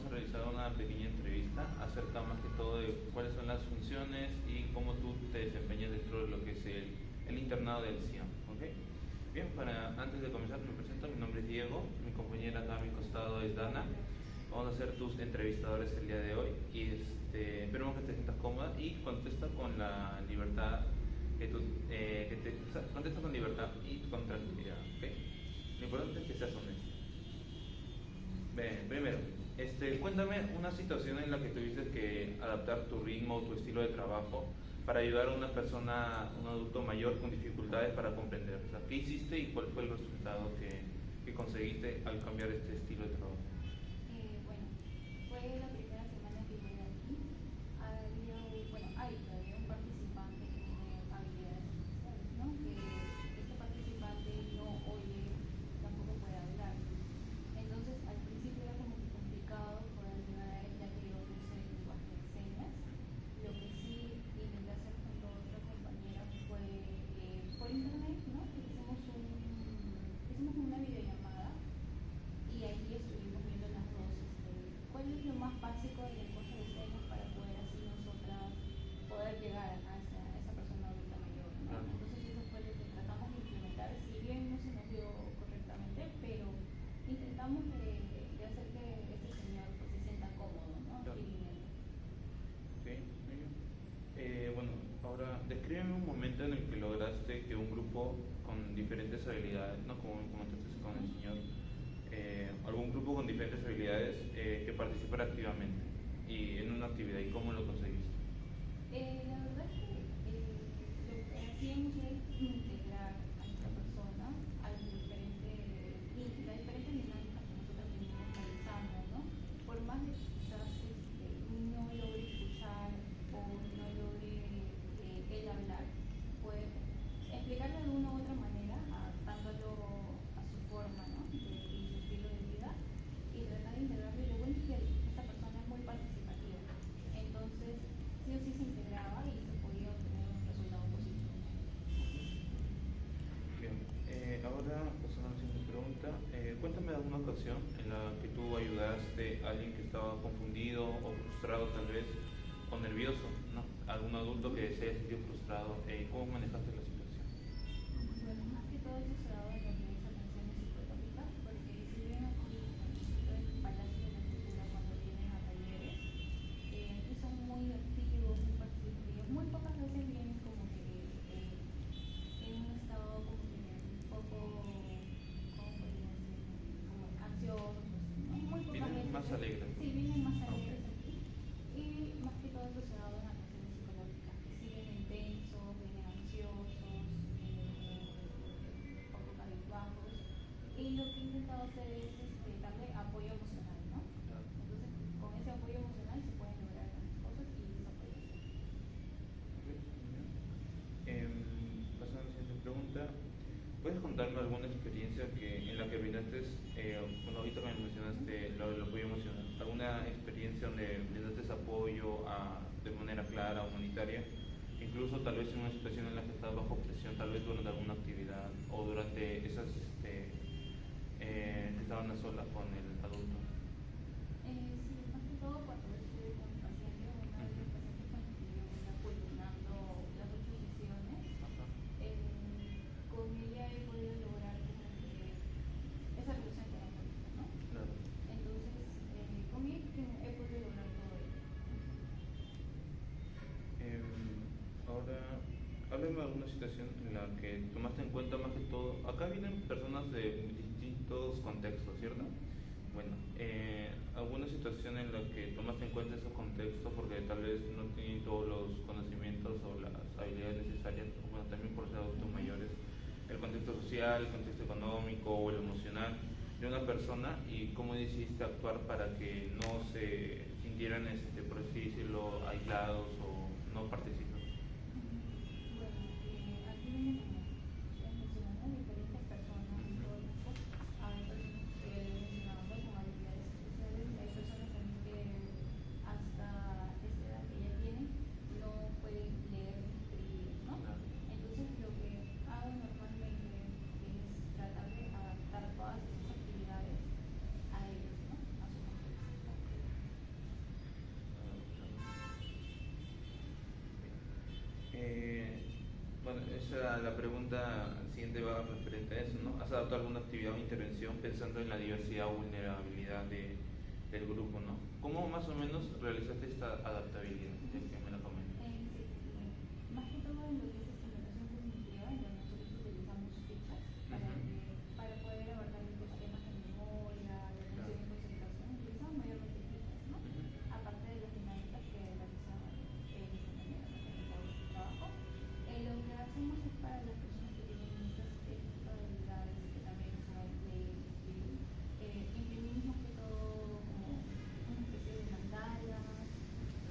vamos a realizar una pequeña entrevista acerca más que todo de cuáles son las funciones y cómo tú te desempeñas dentro de lo que es el internado del CIAM, ¿ok? Bien, antes de comenzar me presento, mi nombre es Diego, mi compañera acá a mi costado es Dana. Vamos a ser tus entrevistadores el día de hoy y esperemos que te sientas cómoda y contesta con la libertad contesta con libertad y con tranquilidad, ¿ok? Lo importante es que seas honesto. Bien, primero, cuéntame una situación en la que tuviste que adaptar tu ritmo o tu estilo de trabajo para ayudar a una persona, un adulto mayor con dificultades para comprender. O sea, ¿qué hiciste y cuál fue el resultado que conseguiste al cambiar este estilo de trabajo? Bueno, fue la primera semana que llegué aquí. Hay todavía un participante que tiene habilidades especiales, ¿no? Que este participante no oye, tampoco puede hablar. Entonces, al principio era como que complicado poder ayudar a él, ya que yo no sé lenguaje de señas. Lo que sí intenté hacer junto a otra compañera fue por internet, ¿no? Hicimos una videollamada y ahí estuvimos viendo las dos, cuál es lo más básico del lenguaje de señas para poder así nosotras poder llegar a esa persona adulta mayor, ¿no? Entonces eso fue lo que tratamos de implementar, si bien no se nos dio correctamente, pero intentamos de hacer que este señor pues, se sienta cómodo, ¿no? Claro. Y viniendo. Ok, muy bien. Bueno, ahora descríbeme un momento en el que lograste que un grupo con diferentes habilidades, no como comentaste con el señor, algún grupo con diferentes habilidades que participara activamente y en una actividad, ¿y cómo lo conseguiste? La verdad es que lo que hacíamos era integrar a esta persona a las diferentes dinámicas que nosotros venimos realizando, ¿no? Por más de que quizás no logre escuchar o no logre él hablar, pues explicarle de una u otra manera, adaptándolo a su forma, ¿no? Y su estilo de vida y tratar de integrarlo. Y lo bueno es que esta persona es muy participativa. Entonces, sí o sí se integraba y se podía obtener un resultado positivo. Bien, ahora pasando a la siguiente pregunta, cuéntame de alguna ocasión en la que tú ayudaste a alguien que estaba confundido o frustrado tal vez o nervioso, ¿no? Algún adulto que se haya sentido frustrado, ¿cómo manejaste la situación? Bueno, más que todo eso se ha dado en lo que es atenciones psicológicas, porque si bien aquí en el Instituto del Palacio de la Cultura, cuando vienen a talleres, aquí son muy activos, muy participativos, muy pocas veces vienen como que en un estado como que un poco, ¿cómo podría decir? Como ansiosos, ¿no? Muy pocas Vienen veces, más alegres, sí, vienen más ¿no? Ok. alegres aquí. Y más que todo eso se ha dado en atenciones psicológicas, que sí vienen tensos, vienen ansiosos, un poco cabizbajos. Y lo que he intentado hacer es darle apoyo emocional, ¿no? Claro. Entonces, con ese apoyo emocional se pueden lograr grandes cosas y eso puede ser. Ok, muy bien. Pasando a la siguiente pregunta, ¿puedes contarme alguna experiencia en la que brindaste, bueno, ahorita me mencionaste lo apoyo emocional, alguna experiencia donde brindaste apoyo de manera clara, humanitaria, incluso tal vez en una situación en la que estás bajo presión, tal vez durante alguna actividad o durante esas que estaban a solas con el adulto? Sí, más que todo cuando estuve con el paciente, una de Ujú. los pacientes con los que yo venía culminando las 8 sesiones, Ajá. con ella he podido lograr como que esa relación terapéutica, ¿no? Claro. Entonces, con ella he podido lograr todo ello. Ahora, háblame de alguna situación en la que tomaste en cuenta más que todo. Acá vienen personas de distintos contextos, ¿cierto? Bueno, alguna situación en la que tomaste en cuenta esos contextos porque tal vez no tienen todos los conocimientos o las habilidades necesarias, o bueno, también por ser adultos mayores, el contexto social, el contexto económico o el emocional de una persona y cómo decidiste actuar para que no se sintieran, por así decirlo, aislados o no participan. Bueno, aquí vienen, como ustedes mencionaron, diferentes personas en todo el mundo. Hay personas que mencionaban con habilidades especiales, hay personas también que hasta esta edad que ya tienen no pueden leer ni escribir, ¿no? Claro. Entonces lo que hago normalmente es tratar de adaptar todas esas actividades a ellos, ¿no? A su contexto. esa, la pregunta siguiente va referente a eso, ¿no? ¿Has adaptado alguna actividad o intervención pensando en la diversidad o vulnerabilidad del grupo, ¿no? ¿Cómo más o menos realizaste esta adaptabilidad? Ya que me la comentas. Sí, más que todo en lo que es estimulación cognitiva, en donde nosotros utilizamos fichas para poder abordar los temas de memoria, de atención y concentración, utilizamos mayormente fichas, ¿no? Aparte de las dinámicas que realizaban de esta manera en el trabajo. Lo que hacemos es para las personas que tienen estas tipo de habilidades y que también saben leer y escribir, imprimimos más que todo como una especie de mandalas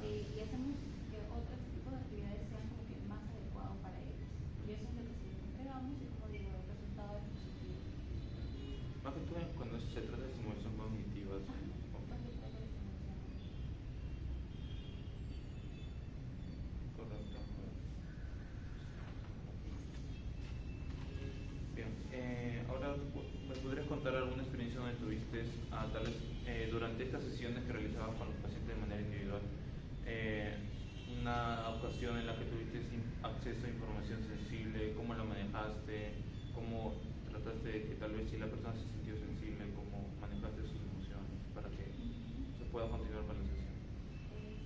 y hacemos que otros tipos de actividades sean como que más adecuados para ellos. Y eso es lo que sí les entregamos y como digo, el resultado es positivo. Más que todo cuando se trata de estimulación cognitiva. ¿Sí? Correcto. Bien, ahora me podrías contar alguna experiencia donde tuviste, tal vez durante estas sesiones que realizabas con los pacientes de manera individual, una ocasión en la que tuviste acceso a información sensible, cómo la manejaste, cómo trataste de que tal vez si la persona se sintió sensible, cómo manejaste sus emociones para que se pueda continuar con la sesión.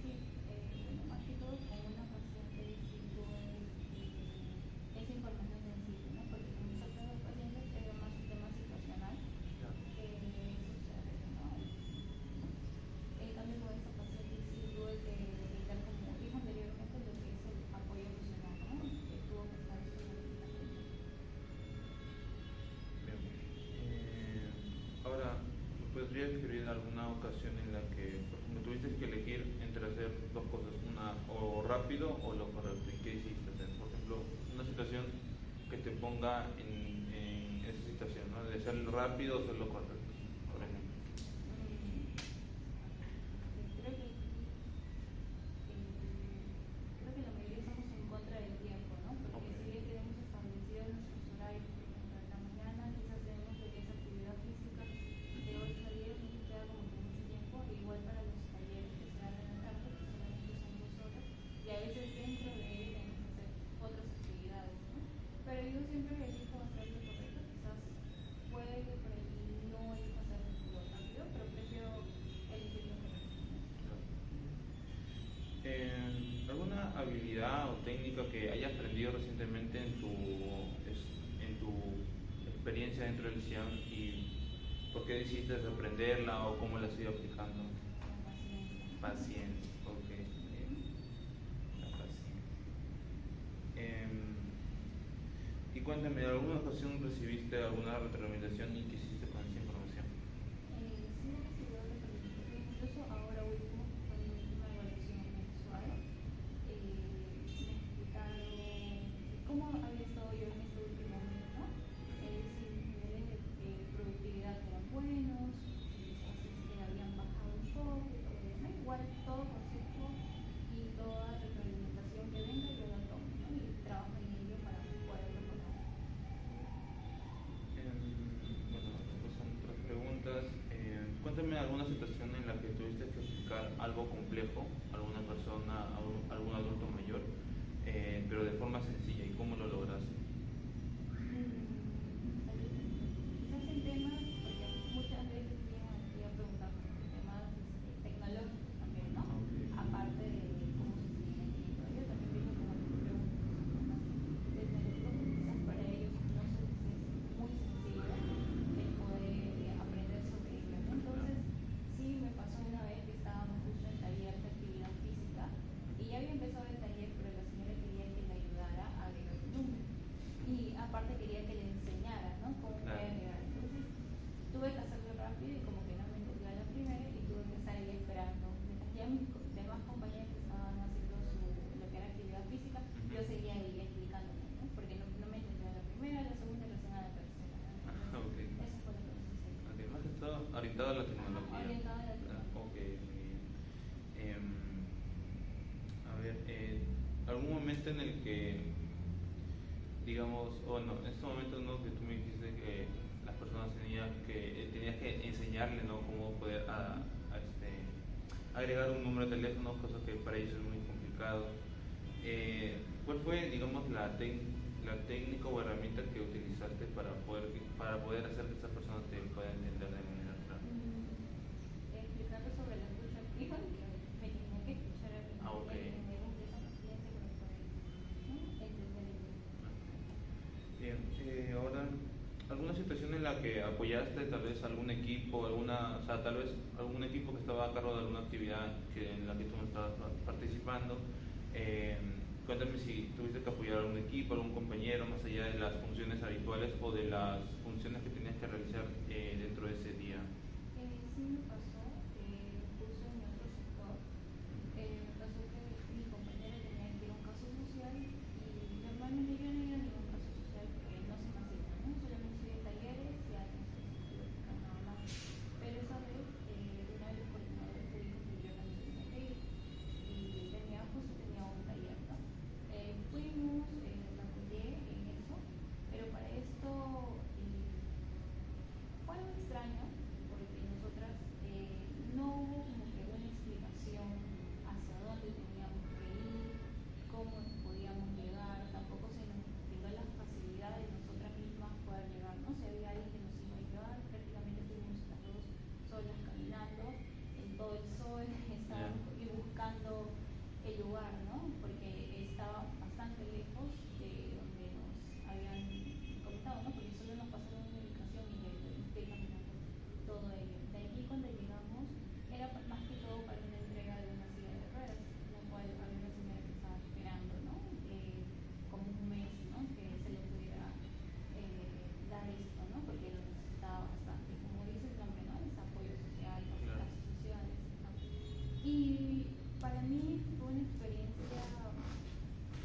Sí, bueno, más que todo con una paciente sí tuve esa información sensible, ¿no? Porque con los otros pacientes era más un tema situacional que sucede, ¿no? En cambio con esta paciente sí tuve que dedicar, como dijo anteriormente, lo que es el apoyo emocional, ¿no? Que tuvo que estar Bien. Ahora, ¿me podrías describir alguna ocasión en la que, por ejemplo, tuviste que elegir entre hacer dos cosas, una o rápido o lo correcto? ¿Y qué hiciste? Por ejemplo, una situación que te ponga en esa situación, ¿no? De ser rápido o ser lo correcto, por ejemplo. creo que la mayoría estamos en contra del tiempo, ¿no? Porque si bien tenemos establecido nuestros horarios, por ejemplo, en la mañana quizás tenemos lo que es actividad física de 8 a 10, no nos queda como que mucho tiempo, igual para los talleres que se dan en la tarde, que solamente son 2 horas, y a veces dentro de ello tenemos que hacer otras actividades, ¿no? Pero yo siempre elijo hacer lo correcto, quizás puede que por ahí no elijo hacer lo rápido, pero prefiero elegir lo correcto. ¿Alguna habilidad o técnica que hayas aprendido recientemente en tu experiencia dentro del CIAM y por qué decidiste aprenderla o cómo la has ido aplicando? Paciencia, ok. La paciencia. Y cuéntame, ¿en alguna ocasión recibiste alguna retroalimentación y qué hiciste con esa información? Sí he recibido retroalimentación, incluso ahora último, con mi última evaluación mensual, me explicaron cómo había estado yo en este último mes, ¿no? Si mis niveles de productividad eran buenos, quizás habían bajado un poco, ¿no? Igual todo consejo y toda retroalimentación que venga yo la tomo, ¿no? Y trabajo en ello para poder mejorar. Bueno, pues son otras preguntas. Cuéntame alguna situación en la que tuviste que explicar algo complejo a alguna persona, a algún adulto mayor, pero de forma sencilla, y cómo lo lograste. Quizás en temas, porque muchas veces voy a preguntar por temas tecnológicos también, ¿no? Aparte de cómo se siguen escribiendo. Yo también tengo como preguntas tecnológicas, quizás para ellos no se les es muy sencillo el poder aprender sobre ello, ¿no? Entonces, sí me pasó una vez que estábamos justo en taller de actividad física y ya había empezado el taller, pero la señora quería que le ayudara a agregar un número. Y aparte quería que le enseñara, ¿no? Cómo puede agregar. Entonces tuve que hacerlo rápido y como que no me entendió a la primera y tuve que estar ahí esperando. Mientras ya mis demás compañeros que estaban haciendo lo que era actividad física, yo seguía ahí explicándome, ¿no? Porque no me entendió a la primera, a la segunda y recién a la tercera, ¿no? Entonces, Okay. eso fue lo que me sucedió. Okay. Más que todo orientado a la tecnología. Orientado a la tecnología. Ok, muy bien. A ver, algún momento en el que, digamos, o no, en estos momentos, ¿no? Que tú me dijiste que las personas tenías que enseñarle, ¿no? Cómo poder agregar un número de teléfono, cosa que para ellos es muy complicado. ¿Cuál fue, digamos, la técnica o herramienta que utilizaste para poder hacer que esa persona te pueda entender de manera clara. Explicarle sobre la escucha activa, que me tenía que escuchar a mí, Ah, ok. entender un poco al cliente para poder, ¿no? Entender el tema. Bien, ahora, ¿alguna situación en la que apoyaste tal vez algún equipo, o sea, tal vez algún equipo que estaba a cargo de alguna actividad en la que tú no estabas participando? Eh, Cuéntame si tuviste que apoyar a algún equipo, algún compañero, más allá de las funciones habituales o de las funciones que tenías que realizar dentro de ese día. Sí me pasó, justo en mi otro sector, me pasó que mi compañera tenía que ir a un caso social y normalmente yo no iba a ningún caso social porque no se me asigna, ¿no? Solamente estoy en talleres y a veces practicar nada más. Pero esa vez, una de los coordinadores me dijo que yo también tenía que ir y justo tenía un taller, ¿no? Fuimos, la apoyé en eso, pero para esto fue algo extraño porque nosotras no hubo como que una explicación hacia dónde teníamos que ir, cómo podíamos llegar, tampoco se nos dio la facilidad de nosotras mismas poder llegar, ¿no? Si había alguien que nos iba a llevar, prácticamente fuimos las dos solas caminando en todo el sol, estábamos y buscando el lugar, ¿no? Porque estaba bastante lejos de donde nos habían comentado, ¿no? Porque solo nos pasaron una ubicación y tuvimos que ir caminando todo ello. De allí cuando llegamos era más que todo para una entrega de una silla de ruedas, la cual había una señora que estaba esperando, ¿no? Como un mes, ¿no? Que se le pudiera dar esto, ¿no? Porque lo necesitaba bastante. Como dice el nombre, ¿no? Es apoyo social, Claro. cositas sociales, ¿no? Y para mí fue una experiencia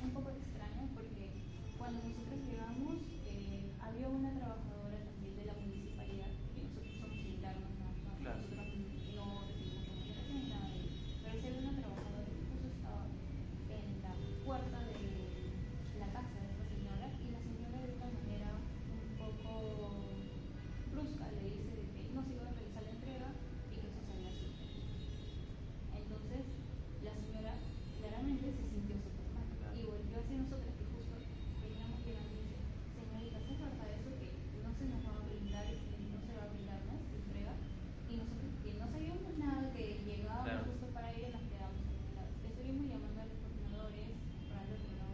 un poco extraña porque cuando nosotros llegamos había una trabajadora también de la municipalidad, porque nosotros somos internos, ¿no? Claro. Nosotros no recibimos comunicación ni nada de ello, pero sí había una trabajadora que justo estaba en la puerta de la casa de esta señora y la señora de una manera un poco brusca le dice de que no se iba a realizar la entrega y que eso se había suspendido. Entonces, la señora claramente se sintió súper mal y volvió hacia nosotras que justo veníamos llegando y dice, señorita, ¿se trata de eso que no se nos va a brindar, no se va a brindar ¿no? entrega? Y nosotros que no sabíamos nada, que llegábamos Claro. justo para ir y nos quedábamos calladas. Estuvimos llamando a los coordinadores, comprando que no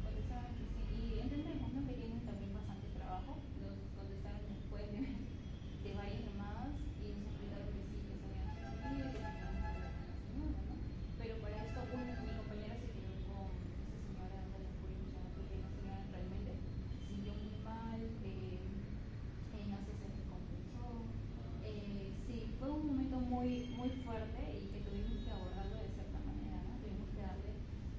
contestaban que sí, y entendemos ¿no? que tienen también bastante trabajo, nos contestaron después de varias llamadas y nos explicaron que sí, que se habían suspendido, que teníamos que hablar con la señora, ¿no? Pero para esto mi compañera se quedó con esa señora dándole apoyo emocional porque la señora realmente se sintió muy mal, no sé, se descompensó. Sí, fue un momento muy, muy fuerte y que tuvimos que abordarlo de cierta manera, ¿no? Tuvimos que darle,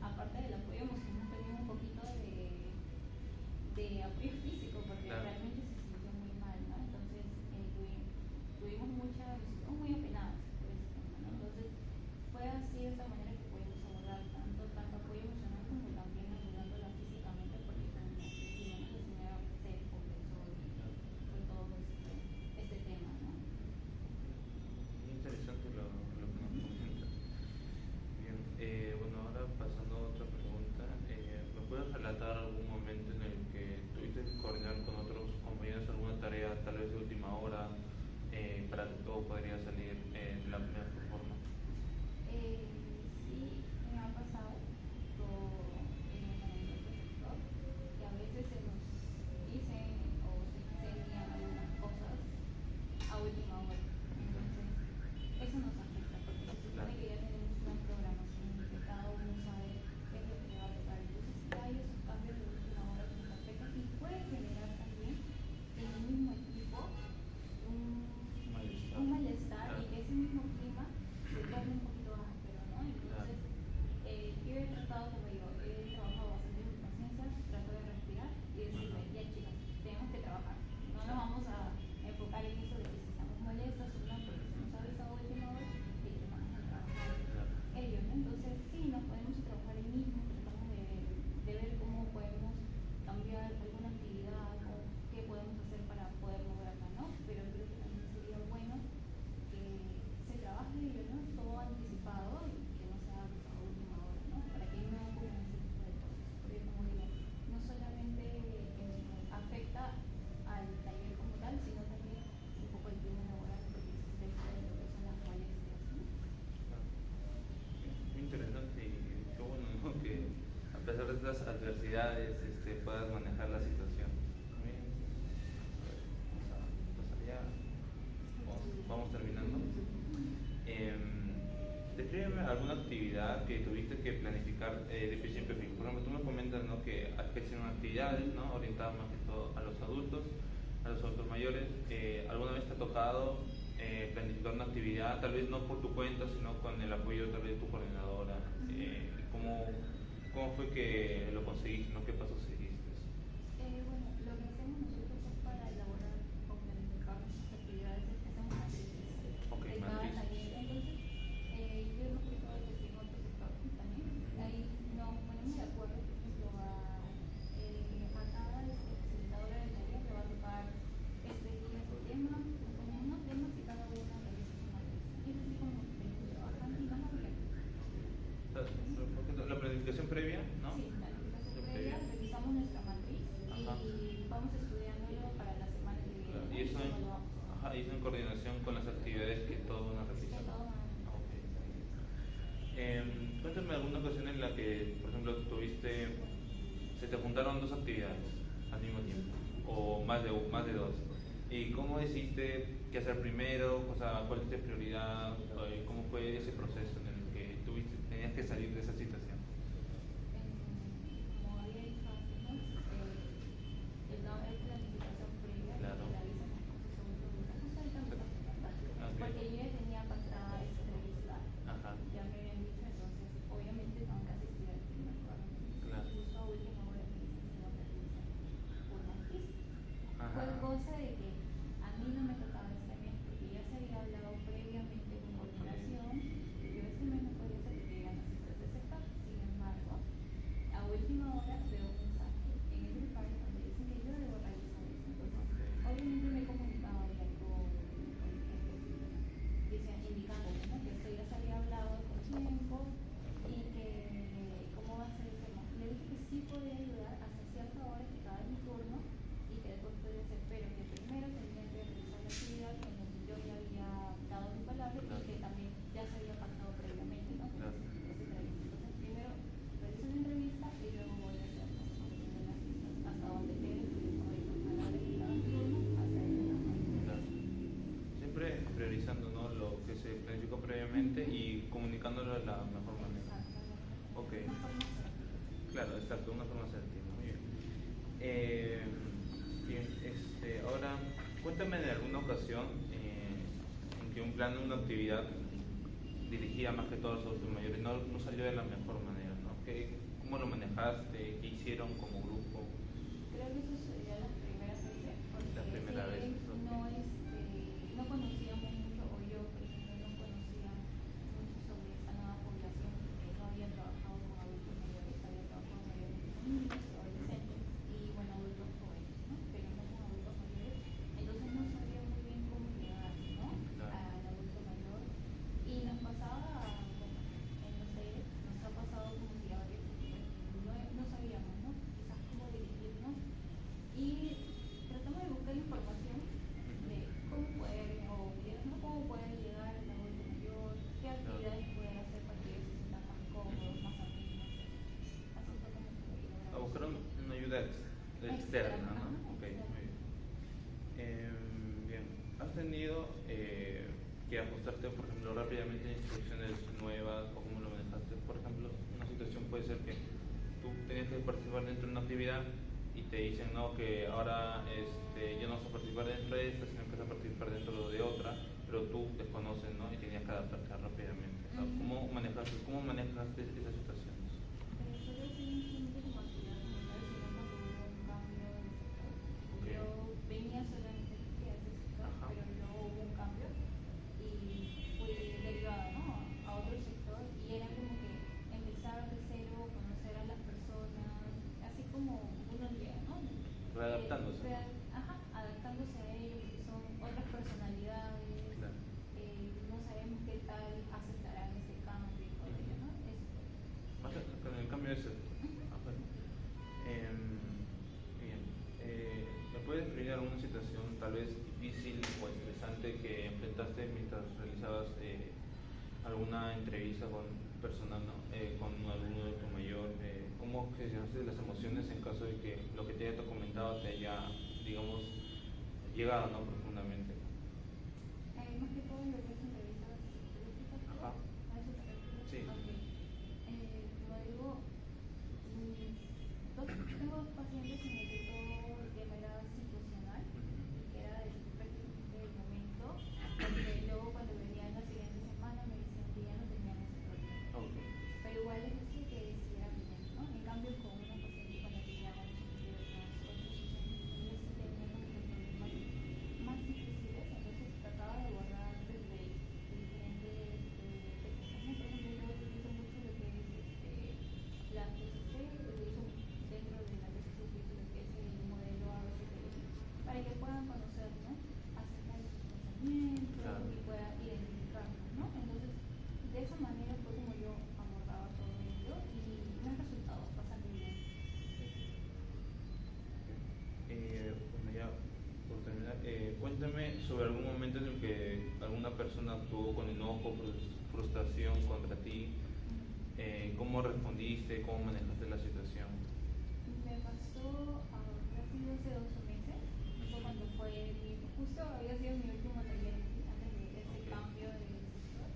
aparte del apoyo emocional, también un poquito de apoyo físico porque Claro. realmente se sintió muy mal, ¿no? Entonces tuvimos nos sentimos muy apenadas por ese tema, ¿no? Entonces fue así de esta manera que pudimos abordar tanto apoyo emocional como también ayudándola físicamente porque como digamos, la señora se descompensó y fue todo este tema, ¿no? Muy interesante lo que nos esas adversidades puedas manejar la situación. Muy bien. A ver, vamos a pasar ya. Vamos terminando. Descríbeme alguna actividad que tuviste que planificar de principio a fin. Por ejemplo, tú me comentas, ¿no?, que has hecho actividades, ¿no?, orientadas más que todo a los adultos mayores. ¿Alguna vez te ha tocado planificar una actividad, tal vez no por tu cuenta, sino con el apoyo tal vez de tu coordinadora? ¿Cómo fue que lo conseguiste, ¿no? ¿Qué pasos seguiste? Bueno, lo que hacemos nosotros es para elaborar o planificar nuestras actividades, es que hacemos matrices Ok, de cada matriz. taller. Entonces, yo no creo que estoy en otro sector también. Ahí nos ponemos de acuerdo, por ejemplo, a cada facilitadora del taller le va a tocar este día este tema, nos ponemos unos temas y cada una realiza su matriz. Y es así como venimos trabajando y vamos bien. La planificación previa, ¿no? Sí, la planificación previa, revisamos nuestra matriz. Ajá. Y vamos estudiándolo para la semana que viene. Claro. Y eso en coordinación con las actividades que todos van a realizar. Okay. Cuéntame alguna ocasión en la que, por ejemplo, se te juntaron dos actividades al mismo tiempo, o más de dos. ¿Y cómo decidiste qué hacer primero? O sea, ¿cuál es tu prioridad? ¿Cómo fue ese proceso en el que tenías que salir de esa situación? Como había dicho antes, ¿no? El no haber planificación previa, Claro. que realizan las cosas según su ruta. Justo ahorita me estás comentando. Okay. Porque yo ya tenía pactada esta entrevista. Ajá. Ya me habían dicho, entonces obviamente tengo que asistir al primer programa. Claro. Justo a última hora me dicen que no realizan una pista. Ajá. Fue cosa de que a mí no me tocaba este mes porque ya se había hablado previamente con coordinación y yo este mes no podía ser porque iban las citas de sector. Sin embargo, a última hora veo un mensaje en el grupo donde dicen que yo debo realizar eso. Entonces, obviamente me he comunicado ya con el jefe, indicándome, ¿no?, que esto ya se había hablado con tiempo y que cómo va a ser el tema. Le dije que sí podía ayudar hasta cierta hora, que cada mi turno y que después podía hacer, pero que primero tenía que realizar la actividad en la que yo ya había dado mi palabra y que también ya se había pactado previamente, ¿no? Entonces, primero realizo una entrevista y luego voy a hacer las citas hasta donde quede, ahorita a la hora que cada turno, hasta ahí. Claro. Siempre priorizando, ¿no?, lo que se planificó previamente y comunicándolo de la mejor manera. Ok. Claro, exacto, una forma asertiva. Muy bien. Bien, ahora, cuéntame de alguna ocasión en que un plan, una actividad dirigida más que todo a los adultos mayores no salió de la mejor manera, ¿no? ¿Cómo lo manejaste? ¿Qué hicieron como grupo? Creo que eso sería la primera vez, porque La primera vez, no conocíamos mucho, o yo, por ejemplo, no conocía mucho sobre esta nueva población, porque no había trabajado con adultos mayores, había trabajado mayormente con niños, adolescentes y, bueno, adultos jóvenes, ¿no? Pero no con adultos mayores. Entonces no sabía muy bien cómo llegar, ¿no?, al adulto mayor. Y nos pasaba, bueno, en los talleres, nos ha pasado como guiadores, no sabíamos, ¿no?, quizás cómo dirigirnos. Y tratamos de buscar información de cómo poder, o videos, ¿no?, cómo poder llegar al adulto mayor, qué actividades poder hacer para que ellos se sientan más cómodos, más amenos. Así fue como se lo A logramos. buscar una ayuda externa, ¿no? Ok, muy bien. Bien, ¿has tenido que ajustarte, por ejemplo, rápidamente a instrucciones nuevas o cómo lo manejaste? Por ejemplo, una situación puede ser que tú tenías que participar dentro de una actividad y te dicen, no, que ahora ya no vas a participar dentro de esta, sino que vas a participar dentro de otra, pero tú desconoces, ¿no?, y tenías que adaptarte rápidamente. O sea, ¿cómo manejaste esas situaciones? Solo simplemente como actividad comunitaria, sino cuando hubo un cambio en el sector. Okay. Yo venía solamente a ese sector, Ajá. pero luego hubo un cambio y fui derivada, ¿no?, a otro sector, y era como que empezar de cero, conocer a las personas, así como uno llega, ¿no? Readaptándose. Adaptándose a ellos, porque son otras personalidades. Claro. No sabemos qué tal aceptarán ese cambio y todo ello, ¿no? Más con el cambio de sector. Bien. ¿Me puedes describir alguna situación tal vez difícil o estresante que enfrentaste mientras realizabas alguna entrevista con personal, ¿no?, con algún adulto mayor? cómo gestionaste las emociones en caso de que lo que te haya comentado te haya, digamos, llegado, ¿no? Profundamente. Más que todo lo que es entrevistas psicológicas, Ajá. ¿a eso te refieres? Sí. Ok. Como digo, tengo dos pacientes en el que todo el tema era situacional, que era prácticamente del momento, porque luego cuando venían la siguiente semana me decían que ya no tenían ese problema. Okay. Pero igual les decía que siguieran viniendo, ¿no? En cambio, con una paciente con la que ya hemos tenido otras sesiones, ellos sí tenían como que problemas más difíciles, entonces trataba de abordar desde diferentes técnicas, ¿no? Por ejemplo, yo utilizo mucho lo que es la TCC, utilizo dentro de la TCC utilizo lo que es el modelo ABCDI, para que puedan conocer, ¿no? Acerca de sus pensamientos, Claro. y puedan identificarlos, ¿no? Entonces, de esa manera fue como yo abordaba todo ello y me han resultado bastante bien. Bueno, ya por terminar, cuéntame sobre algún momento en el que alguna persona actuó con enojo, frustración contra ti. ¿Cómo respondiste? ¿Cómo manejaste la situación? Me pasó, ha sido hace 12 meses, fue cuando justo había sido mi último taller aquí, antes de ese Okay. cambio de sector.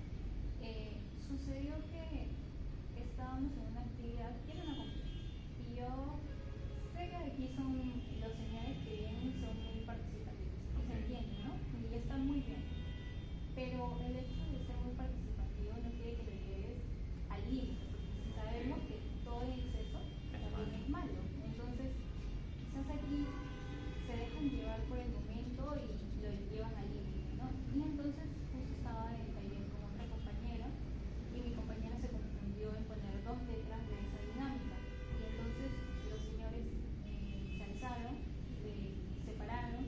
Sucedió que estábamos en una actividad que era una conferencia, y yo sé que aquí los señores que vienen son muy participativos, y se Okay. entiende, ¿no? Y está muy bien. Pero el hecho de ser muy participativo no quiere que lo lleves al límite, porque si sabemos que todo en exceso también es malo. Entonces, quizás aquí se dejan llevar por el momento y lo llevan al límite, ¿no? Y entonces justo estaba en el taller con otra compañera y mi compañera se confundió en poner dos letras de esa dinámica. Y entonces los señores se alzaron, se separaron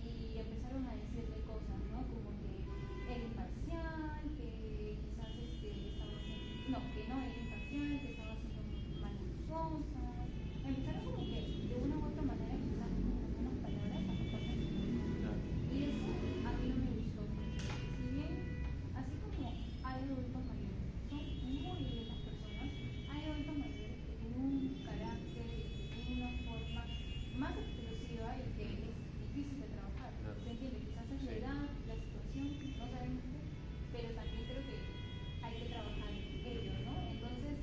y empezaron a decirle cosas, ¿no? Como que era imparcial, que quizás estaba haciendo, no, que no era imparcial, que estaba haciendo mal sus cosas. Empezaron como que de una u otra manera quizás con algunas palabras a tocarme. Claro. Y eso a mí no me gustó, porque si bien, así como hay adultos mayores que son muy lindas personas, hay adultos mayores que tienen un carácter y que tienen una forma más explosiva y que es difícil de trabajar. Claro. ¿Se entiende? Quizás es la Sí. edad, la situación, no sabemos qué, pero también creo que hay que trabajar en ello, ¿no? Entonces,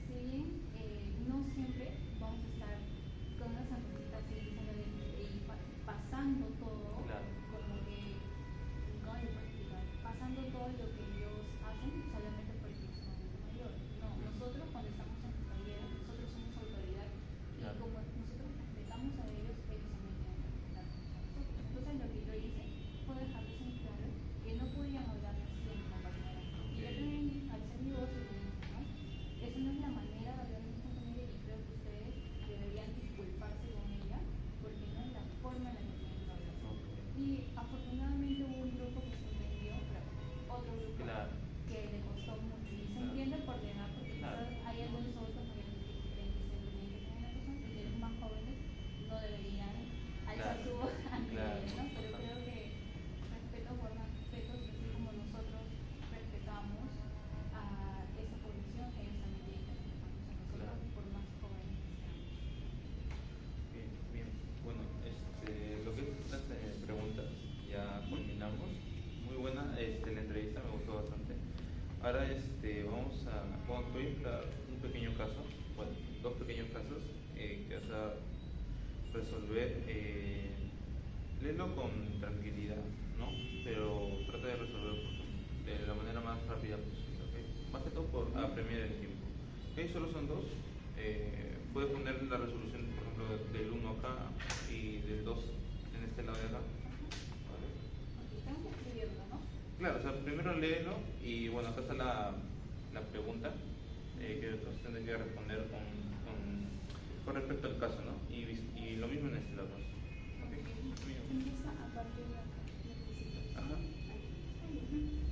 si bien no siempre vamos a estar con una sonrisita así y pasando todo, Claro. como que, ¿cómo le puedo explicar? Pasando todo lo que ellos hacen solamente porque son adultos mayores. No, nosotros cuando estamos en el taller, nosotros somos autoridad y Claro. como nosotros respetamos a ellos, ellos también tienen que respetarnos a nosotros. Entonces lo que yo hice fue dejarles en claro que no podían hablarme así a mi compañera. Y yo también alcé mi voz y le dije, ¿no? Esa no es la manera de hablar a mi compañera y creo que ustedes deberían disculparse con ella porque no es la forma en la que tienen que hablar. Okay. Y afortunadamente hubo un grupo que se entendió, pero otro grupo Claro. que le costó mucho. Y se Claro. entiende por la edad, porque Claro. quizás hay algunos adultos mayores que creen que siempre tienen que tener la razón y que los más jóvenes no deberían alzar Claro. su voz ante Claro. ellos, ¿no? Pero creo que respeto guarda respeto, y así como nosotros respetamos a esa población, ellos también tienen que respetarnos a nosotros, Claro. por más jóvenes que seamos. Bien, bien. Bueno, lo que es las preguntas ya culminamos. Muy buena la entrevista, me gustó bastante. Ahora vamos a, bueno, te voy a explicar un pequeño caso, bueno, dos pequeños casos que vas a resolver. Léelo con tranquilidad, ¿no? Pero trata de resolver de la manera más rápida posible, ¿ok? Más que todo por apremiar el tiempo. ¿Ok? Solo son dos. Puedes poner la resolución, por ejemplo, del 1 acá y del 2 en este lado de acá. ¿Vale? Tengo que escribirlo, ¿no? Claro, o sea, primero léelo y bueno, acá está la pregunta que entonces tendrás que responder con respecto al caso, ¿no? Y lo mismo en este lado. ¿Ok? Bien. Empieza a partir de acá, necesito. Ajá. Ahí.